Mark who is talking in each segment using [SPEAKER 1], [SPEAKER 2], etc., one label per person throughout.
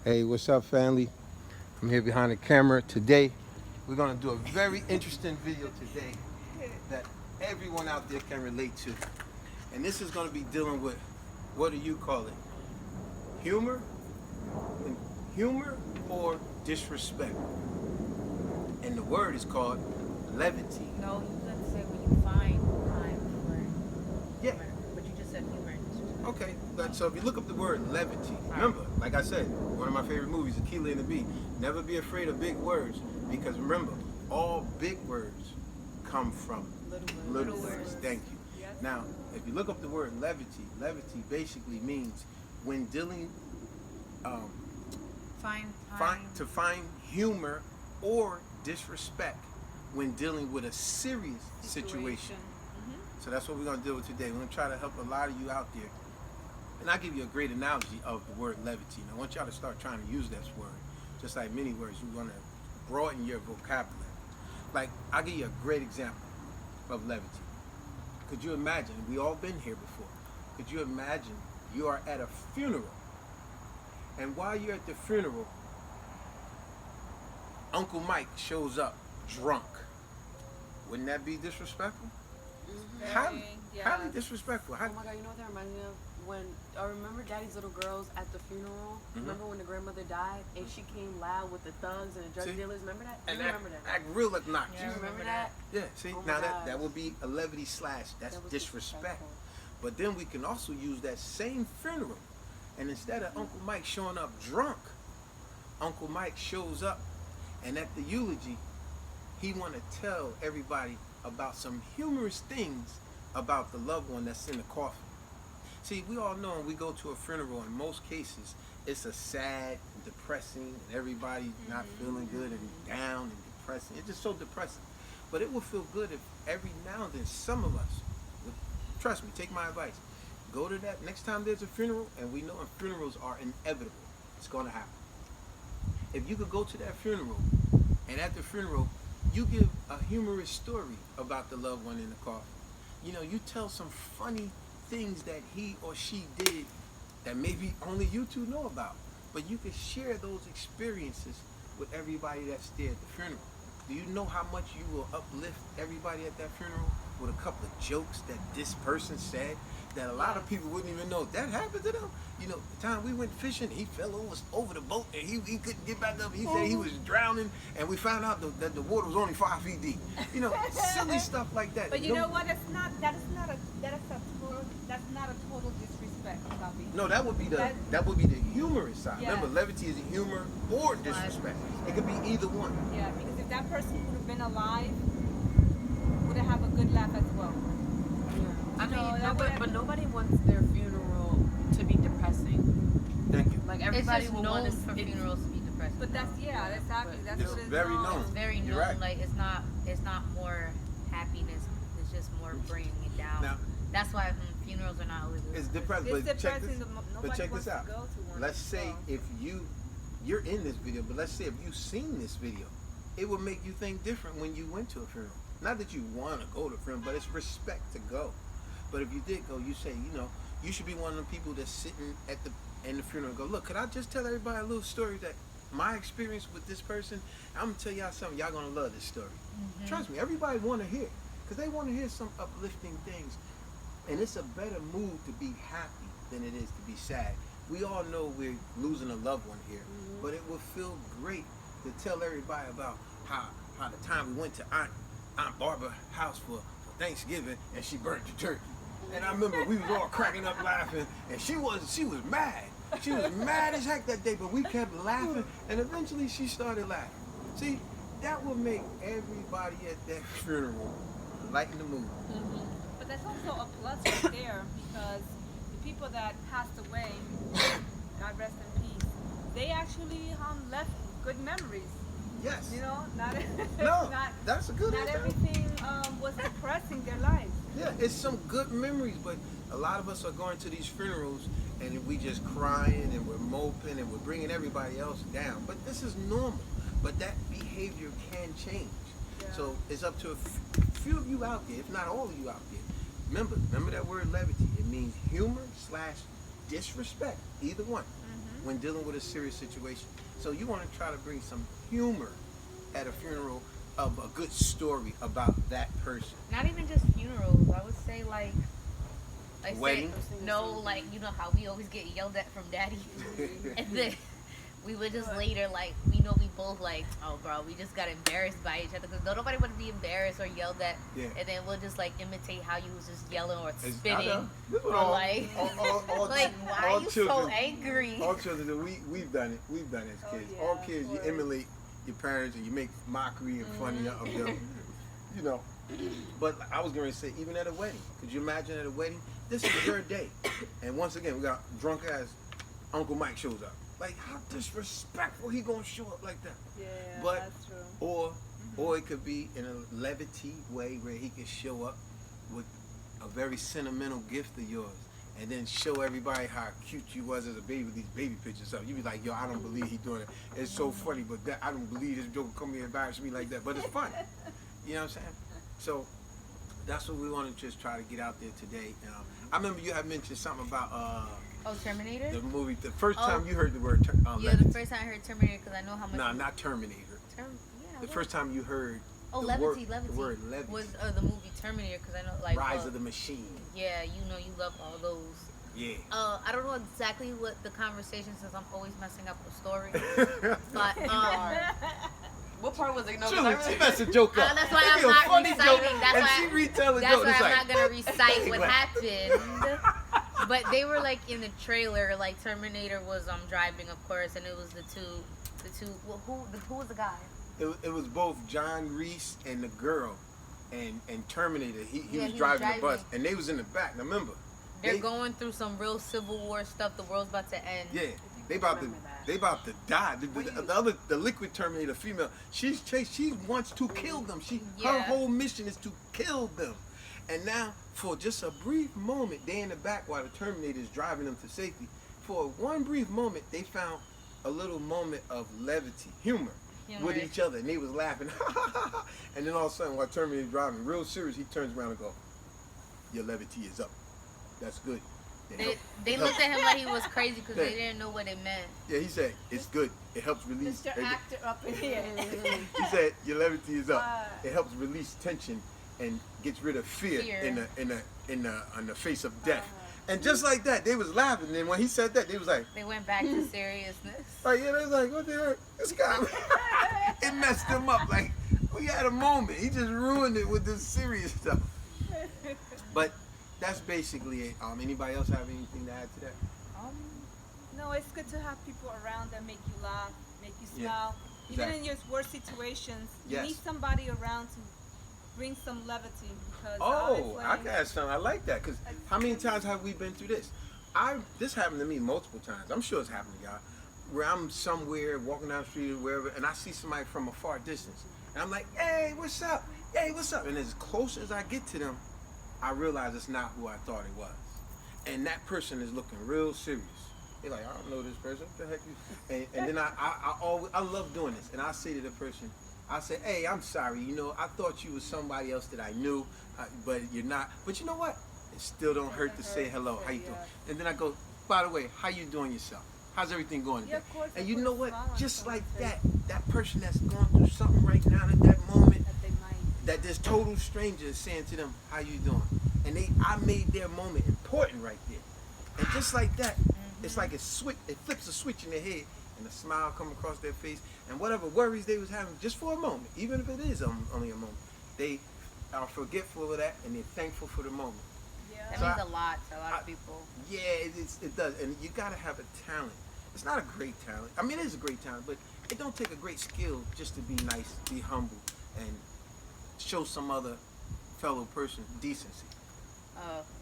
[SPEAKER 1] Hey, what's up, family? I'm here behind the camera. Today, we're going to do a very interesting video today that everyone out there can relate to. And this is going to be dealing with, what do you call it? Humor? Humor or disrespect? And the word is called levity.
[SPEAKER 2] No, you have to say when you find time for
[SPEAKER 1] Yeah.
[SPEAKER 2] humor. But you just said humor.
[SPEAKER 1] Okay, so if you look up the word levity, remember, like I said, one of my favorite movies, Aquila and the Bee. Never be afraid of big words, because remember, all big words come from little words. Thank you.
[SPEAKER 2] Yes.
[SPEAKER 1] Now, if you look up the word levity, levity basically means when dealing,
[SPEAKER 2] Find time.
[SPEAKER 1] to find humor or disrespect when dealing with a serious situation. So that's what we're going to deal with today. We're going to try to help a lot of you out there. And I'll give you a great analogy of the word levity. And I want y'all to start trying to use this word. Just like many words, you want to broaden your vocabulary. Like, I'll give you a great example of levity. Could you imagine, we all been here before, could you imagine you are at a funeral, and while you're at the funeral, Uncle Mike shows up drunk. Wouldn't that be disrespectful? Highly disrespectful.
[SPEAKER 3] Oh my God, you know what that reminds me of? When I remember Daddy's Little Girls at the funeral. Remember when the grandmother died and she came loud with the thugs and the drug dealers? Remember that?
[SPEAKER 1] And
[SPEAKER 3] You remember that?
[SPEAKER 1] act real obnoxious.
[SPEAKER 3] Do you remember that?
[SPEAKER 1] Yeah, see,
[SPEAKER 3] Oh my
[SPEAKER 1] now
[SPEAKER 3] gosh.
[SPEAKER 1] that would be a levity slash, that's
[SPEAKER 3] That was
[SPEAKER 1] disrespect.
[SPEAKER 3] disrespectful.
[SPEAKER 1] But then we can also use that same funeral, and instead of Uncle Mike showing up drunk, Uncle Mike shows up, and at the eulogy, he want to tell everybody about some humorous things about the loved one that's in the coffin. See, we all know when we go to a funeral, in most cases, it's a sad, depressing, and everybody not feeling good and down and depressing. It's just so depressing. But it would feel good if every now and then some of us would, trust me, take my advice, go to that next time there's a funeral, and we know funerals are inevitable. It's going to happen. If you could go to that funeral, and at the funeral, you give a humorous story about the loved one in the coffin. You know, you tell some funny things that he or she did that maybe only you two know about. But you can share those experiences with everybody that's there at the funeral. Do you know how much you will uplift everybody at that funeral with a couple of jokes that this person said that a lot of people wouldn't even know that happened to them? You know, the time we went fishing, he fell over the boat and he couldn't get back up. He said he was drowning, and we found out that the water was only 5 feet deep. You know, silly stuff like that.
[SPEAKER 4] But you know what? That's not a total disrespect, Bobby.
[SPEAKER 1] No, that would be the humorous side.
[SPEAKER 4] Yeah.
[SPEAKER 1] Remember, levity is humor or disrespect. It could be either one.
[SPEAKER 4] Yeah, because if that person would have been alive, would have a good laugh as well.
[SPEAKER 3] Yeah. I
[SPEAKER 4] No,
[SPEAKER 3] mean,
[SPEAKER 4] that would've-
[SPEAKER 3] but nobody wants their funeral to be depressing.
[SPEAKER 1] Thank you.
[SPEAKER 3] Like
[SPEAKER 2] It's
[SPEAKER 3] everybody
[SPEAKER 2] just
[SPEAKER 3] will
[SPEAKER 2] known
[SPEAKER 3] want
[SPEAKER 2] for
[SPEAKER 3] to.
[SPEAKER 2] funerals to be depressing.
[SPEAKER 4] But that's exactly. That's
[SPEAKER 1] It's
[SPEAKER 4] what it's
[SPEAKER 1] very known.
[SPEAKER 2] It's very
[SPEAKER 1] You're
[SPEAKER 2] known.
[SPEAKER 1] right.
[SPEAKER 2] Like it's not more happiness. It's just more bringing it down.
[SPEAKER 1] Now-
[SPEAKER 2] That's why funerals are not always.
[SPEAKER 1] It's depressing.
[SPEAKER 4] It's
[SPEAKER 1] But check
[SPEAKER 4] depressing.
[SPEAKER 1] this.
[SPEAKER 4] Nobody
[SPEAKER 1] But check
[SPEAKER 4] wants
[SPEAKER 1] this out.
[SPEAKER 4] to go to one.
[SPEAKER 1] Let's say
[SPEAKER 4] so.
[SPEAKER 1] if you're in this video, but let's say if you've seen this video, it would make you think different when you went to a funeral. Not that you want to go to a funeral, but it's respect to go. But if you did go, you say, you know, you should be one of the people that's sitting in the funeral and go, look, could I just tell everybody a little story that my experience with this person? I'm gonna tell y'all something. Y'all gonna love this story. Trust me, everybody want to hear, because they want to hear some uplifting things. And it's a better mood to be happy than it is to be sad. We all know we're losing a loved one here, but it would feel great to tell everybody about how the time we went to Aunt Barbara's house for Thanksgiving, and she burnt the turkey. And I remember we was all cracking up laughing, and she was mad. She was mad as heck that day, but we kept laughing, and eventually she started laughing. See, that would make everybody at that funeral lighten the mood.
[SPEAKER 4] But that's also a plus right there, because the people that passed away, God rest in peace, they actually left good memories.
[SPEAKER 1] Yes.
[SPEAKER 4] You know,
[SPEAKER 1] No,
[SPEAKER 4] not
[SPEAKER 1] that's a good
[SPEAKER 4] not
[SPEAKER 1] example.
[SPEAKER 4] everything was depressing their lives.
[SPEAKER 1] Yeah, it's some good memories, but a lot of us are going to these funerals and we just crying and we're moping and we're bringing everybody else down. But this is normal. But that behavior can change.
[SPEAKER 4] Yeah.
[SPEAKER 1] So it's up to a few of you out there, if not all of you out there. Remember that word levity. It means humor / disrespect, either one. when dealing with a serious situation. So you want to try to bring some humor at a funeral of a good story about that person.
[SPEAKER 2] Not even just funerals. I would say like
[SPEAKER 1] Wedding?
[SPEAKER 2] No, like you know how we always get yelled at from daddy, and then we would just later like we know we both like, oh bro, we just got embarrassed by each other because nobody would be embarrassed or yelled at, and then we'll just like imitate how you was just yelling or spitting or like like why are you so angry?
[SPEAKER 1] All children do. We've done it. We've done it as kids.
[SPEAKER 3] yeah,
[SPEAKER 1] All kids, you emulate your parents and you make mockery and funny of them. You know. But I was going to say, even at a wedding, could you imagine at a wedding? This is your day, and once again, we got drunk ass Uncle Mike shows up. Like, how disrespectful he gonna show up like that?
[SPEAKER 4] Yeah,
[SPEAKER 1] But
[SPEAKER 4] that's true.
[SPEAKER 1] or it could be in a levity way where he could show up with a very sentimental gift of yours, and then show everybody how cute you was as a baby with these baby pictures up. You be like, yo, I don't believe he doing it. It's so funny, but that, I don't believe this joke come here and embarrass me like that. But it's fun. You know what I'm saying? So that's what we want to just try to get out there today. I remember you had mentioned something about
[SPEAKER 2] Terminator?
[SPEAKER 1] the movie. The first time you heard the word
[SPEAKER 2] yeah,
[SPEAKER 1] Levity.
[SPEAKER 2] the first time I heard Terminator because I know how much.
[SPEAKER 1] Nah, not Terminator. The first time you heard
[SPEAKER 2] Levity.
[SPEAKER 1] the word Levity
[SPEAKER 2] was the movie Terminator because I know like
[SPEAKER 1] Rise of the Machine.
[SPEAKER 2] Yeah, you know you love all those.
[SPEAKER 1] Yeah.
[SPEAKER 2] I don't know exactly what the conversation since I'm always messing up the story, but
[SPEAKER 3] what part was it? No,
[SPEAKER 1] She messed a joke up.
[SPEAKER 2] that's why I'm not reciting.
[SPEAKER 1] She retell the
[SPEAKER 2] that's
[SPEAKER 1] joke.
[SPEAKER 2] why
[SPEAKER 1] It's
[SPEAKER 2] I'm
[SPEAKER 1] like,
[SPEAKER 2] not gonna recite what happened. But they were like in the trailer, like Terminator was driving, of course, and it was the two. Well, who was the guy?
[SPEAKER 1] It was both John Reese and the girl, and Terminator. He was driving the bus, and they was in the back. Now remember,
[SPEAKER 2] they're going through some real Civil War stuff. The world's about to end.
[SPEAKER 1] Yeah. They about to die. The liquid Terminator female, she wants to kill them. Her whole mission is to kill them. And now, for just a brief moment, they in the back while the Terminator is driving them to safety. For one brief moment, they found a little moment of levity, humor with each other, and they was laughing. And then all of a sudden, while Terminator is driving real serious, he turns around and goes, "Your levity is up. That's good."
[SPEAKER 2] They looked at him like he was crazy because they didn't know what it meant.
[SPEAKER 1] Yeah, he said, "It's good. It helps release."
[SPEAKER 4] Mr. Actor up in here.
[SPEAKER 1] He said, "Your levity is up. It helps release tension and gets rid of fear. on the face of death." And just like that, they was laughing. And when he said that, they was like,
[SPEAKER 2] they went back to seriousness.
[SPEAKER 1] Like, yeah, they was like, what the heck? This guy, it messed him up. Like, we had a moment. He just ruined it with this serious stuff. But that's basically it. Anybody else have anything to add to that?
[SPEAKER 4] No, it's good to have people around that make you laugh, make you smile.
[SPEAKER 1] Yeah,
[SPEAKER 4] Even
[SPEAKER 1] exactly.
[SPEAKER 4] in your worst situations, you
[SPEAKER 1] Yes.
[SPEAKER 4] need somebody around to bring some levity. Because
[SPEAKER 1] Oh, I can add something. I like that. Because how many times have we been through this? This happened to me multiple times. I'm sure it's happened to y'all. Where I'm somewhere, walking down the street or wherever, and I see somebody from a far distance. And I'm like, hey, what's up? Hey, what's up? And as close as I get to them, I realize it's not who I thought it was. And that person is looking real serious. They're like, I don't know this person. What the heck you? And then I love doing this. And I say to the person, I say, hey, I'm sorry. You know, I thought you was somebody else that I knew, but you're not. But you know what? It still don't hurt to say hello. How you doing? And then I go, by the way, how you doing yourself? How's everything going today?
[SPEAKER 4] Yeah, of course,
[SPEAKER 1] And you know what? Just like
[SPEAKER 4] that.
[SPEAKER 1] that person that's going through something right now at that moment,
[SPEAKER 4] They might.
[SPEAKER 1] that this total stranger is saying to them, how you doing? And I made their moment important right there. And just like that, it's like it flips a switch in their head, and a smile come across their face, and whatever worries they was having just for a moment, even if it is only a moment, they are forgetful of that, and they're thankful for the moment.
[SPEAKER 4] Yeah.
[SPEAKER 2] That
[SPEAKER 1] So
[SPEAKER 2] means a lot to a lot of people.
[SPEAKER 1] Yeah, it does, and you gotta have a talent. It's not a great talent. I mean, it is a great talent, but it don't take a great skill just to be nice, be humble, and show some other fellow person decency.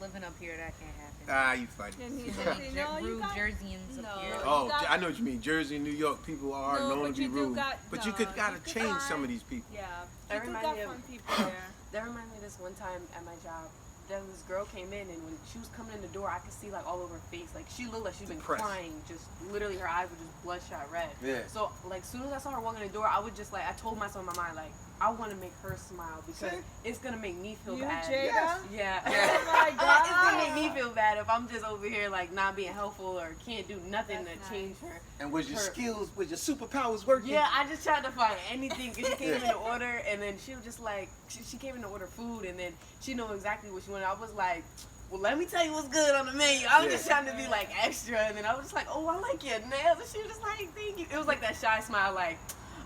[SPEAKER 2] Living up here, that can't happen.
[SPEAKER 1] You funny.
[SPEAKER 4] And he's
[SPEAKER 2] Too many rude Jerseyans
[SPEAKER 4] No.
[SPEAKER 2] up here.
[SPEAKER 1] Oh,
[SPEAKER 4] got-
[SPEAKER 1] I know what you mean. Jersey and New York people are
[SPEAKER 4] No,
[SPEAKER 1] known
[SPEAKER 4] but
[SPEAKER 1] to be
[SPEAKER 4] you do
[SPEAKER 1] rude.
[SPEAKER 4] got-
[SPEAKER 1] But you
[SPEAKER 4] no,
[SPEAKER 1] gotta
[SPEAKER 4] you could
[SPEAKER 1] change
[SPEAKER 4] find-
[SPEAKER 1] some of these people.
[SPEAKER 4] Yeah.
[SPEAKER 3] That
[SPEAKER 4] You do
[SPEAKER 3] reminded
[SPEAKER 4] got
[SPEAKER 3] me of-
[SPEAKER 4] fun people there.
[SPEAKER 3] That reminded me of this one time at my job. This girl came in, and when she was coming in the door, I could see like all over her face, like she looked like she'd been
[SPEAKER 1] Depressed.
[SPEAKER 3] crying, just literally her eyes were just bloodshot red.
[SPEAKER 1] Yeah.
[SPEAKER 3] So like, as soon as I saw her walking in the door, I would just like, I told myself in my mind like, I want to make her smile because
[SPEAKER 1] See?
[SPEAKER 3] it's gonna make me feel
[SPEAKER 4] You,
[SPEAKER 3] bad.
[SPEAKER 4] Jada?
[SPEAKER 3] Yeah.
[SPEAKER 4] Oh my
[SPEAKER 3] It's gonna
[SPEAKER 4] God.
[SPEAKER 3] make me feel bad if I'm just over here like not being helpful or can't do nothing
[SPEAKER 4] That's
[SPEAKER 3] to change her.
[SPEAKER 1] And was your
[SPEAKER 3] Her-
[SPEAKER 1] skills, was your superpowers working?
[SPEAKER 3] Yeah, I just tried to find anything because she came in to order and then she was just like, she came in to order food and then she knew exactly what she wanted. I was like, well, let me tell you what's good on the menu. I was just trying to be like extra and then I was just like, oh, I like your nails. And she was just like, thank you. It was like that shy smile like,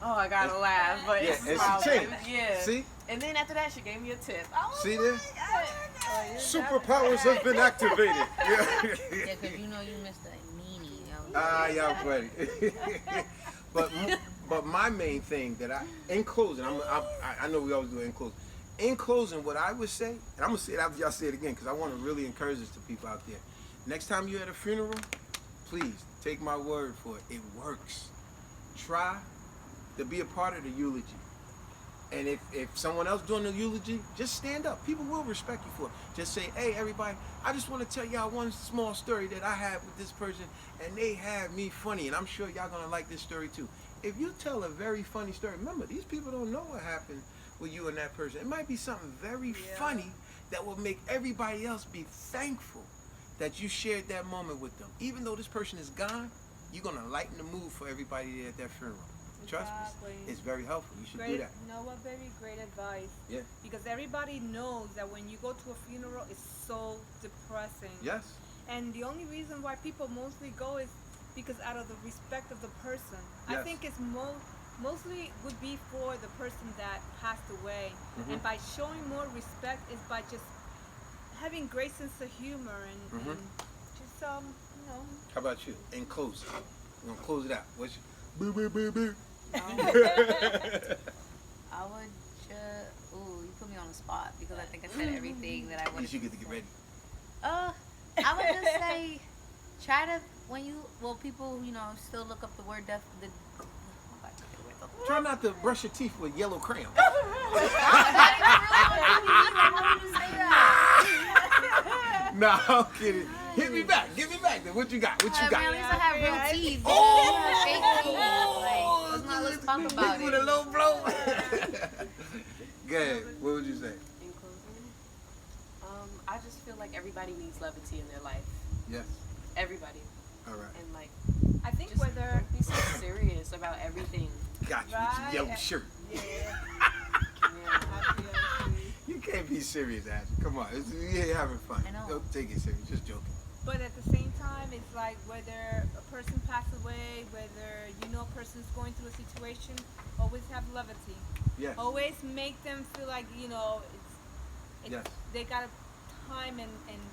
[SPEAKER 3] oh, I gotta laugh. But
[SPEAKER 1] Yeah,
[SPEAKER 3] it's
[SPEAKER 1] and she
[SPEAKER 3] smile.
[SPEAKER 1] changed.
[SPEAKER 3] Yeah.
[SPEAKER 1] See?
[SPEAKER 3] And then after that, she gave me a tip. I was
[SPEAKER 1] See
[SPEAKER 3] like,
[SPEAKER 1] there?
[SPEAKER 3] oh, you're
[SPEAKER 1] Superpowers has been activated.
[SPEAKER 2] Yeah, because you know you missed a meanie. Yo.
[SPEAKER 1] Ah, y'all funny. but my main thing that in closing, I know we always do it in closing. In closing, what I would say, and I'm gonna say it after y'all say it again, because I want to really encourage this to people out there. Next time you're at a funeral, please take my word for it. It works. Try to be a part of the eulogy. And if someone else doing the eulogy, just stand up. People will respect you for it. Just say, hey, everybody, I just want to tell y'all one small story that I had with this person, and they had me funny, and I'm sure y'all going to like this story too. If you tell a very funny story, remember, these people don't know what happened with you and that person. It might be something very funny that will make everybody else be thankful that you shared that moment with them. Even though this person is gone, you're going to lighten the mood for everybody there at that funeral. Trust
[SPEAKER 4] Exactly.
[SPEAKER 1] me, it's very helpful. You should
[SPEAKER 4] Great,
[SPEAKER 1] do that.
[SPEAKER 4] you know what, baby? Great advice.
[SPEAKER 1] Yeah.
[SPEAKER 4] Because everybody knows that when you go to a funeral, it's so depressing.
[SPEAKER 1] Yes.
[SPEAKER 4] And the only reason why people mostly go is because out of the respect of the person. I
[SPEAKER 1] Yes.
[SPEAKER 4] think it's mostly would be for the person that passed away.
[SPEAKER 1] Mhm.
[SPEAKER 4] And by showing more respect is by just having great sense of humor and
[SPEAKER 1] Mhm.
[SPEAKER 4] just you know.
[SPEAKER 1] How about you? In closing, we're gonna close it out. What's your boo boo boo boo?
[SPEAKER 2] I would just, ooh, you put me on the spot because I think I said everything that I
[SPEAKER 1] At
[SPEAKER 2] would.
[SPEAKER 1] least you get to get ready.
[SPEAKER 2] I would just say, try to people, still look up the word death.
[SPEAKER 1] Try not to brush your teeth with yellow crayon. Nah, I'm kidding. Hit me back. Give me back. Then what you got? What you got?
[SPEAKER 2] At least I have real teeth.
[SPEAKER 1] Oh!
[SPEAKER 2] Let's not let's talk about
[SPEAKER 1] With a
[SPEAKER 2] it.
[SPEAKER 1] low blow. Good. What would you say?
[SPEAKER 3] In closing, I just feel like everybody needs levity in their life.
[SPEAKER 1] Yes.
[SPEAKER 3] Everybody.
[SPEAKER 1] All right.
[SPEAKER 3] And like,
[SPEAKER 4] I think
[SPEAKER 3] just
[SPEAKER 4] whether
[SPEAKER 3] don't be so serious about everything.
[SPEAKER 1] Got you with your yellow shirt.
[SPEAKER 4] yeah.
[SPEAKER 3] Yeah.
[SPEAKER 1] You can't be serious, Ashley. Come on. You're having fun.
[SPEAKER 2] I know.
[SPEAKER 1] Don't take it serious. Just joking.
[SPEAKER 4] But at the same time, it's like whether a person passed away, whether a person's going through a situation, always have levity.
[SPEAKER 1] Yes.
[SPEAKER 4] Always make them feel like,
[SPEAKER 1] Yes.
[SPEAKER 4] they got a time and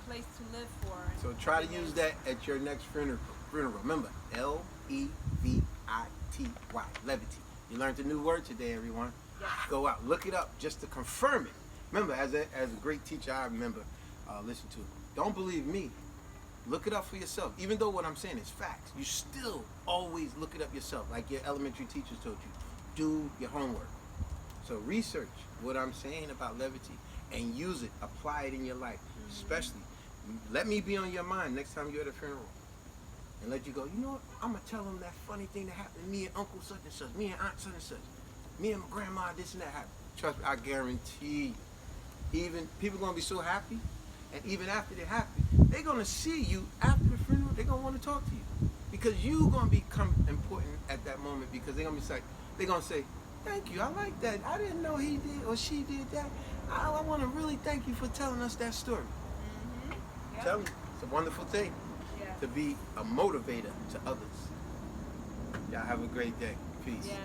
[SPEAKER 4] place to live for.
[SPEAKER 1] So try to use that at your next funeral. Remember, Levity, levity. You learned a new word today, everyone.
[SPEAKER 4] Yes.
[SPEAKER 1] Go out, look it up just to confirm it. Remember, as a great teacher, I remember listen to it. Don't believe me. Look it up for yourself. Even though what I'm saying is facts, you still always look it up yourself, like your elementary teachers told you. Do your homework. So research what I'm saying about levity and use it. Apply it in your life. Especially, let me be on your mind next time you're at a funeral. And let you go, you know what? I'm going to tell them that funny thing that happened to me and Uncle such and such, me and Aunt such and such, me and my grandma, this and that happened. Trust me, I guarantee even people going to be so happy, and even after they're happy, they're going to see you after the funeral, they're going to want to talk to you. Because you're going to become important at that moment because they're going to be like, they're going to say, thank you, I like that. I didn't know he did or she did that. I want to really thank you for telling us that story.
[SPEAKER 4] Mm-hmm.
[SPEAKER 1] Tell me, it's a wonderful thing to be a motivator to others. Y'all have a great day. Peace.
[SPEAKER 4] Yes.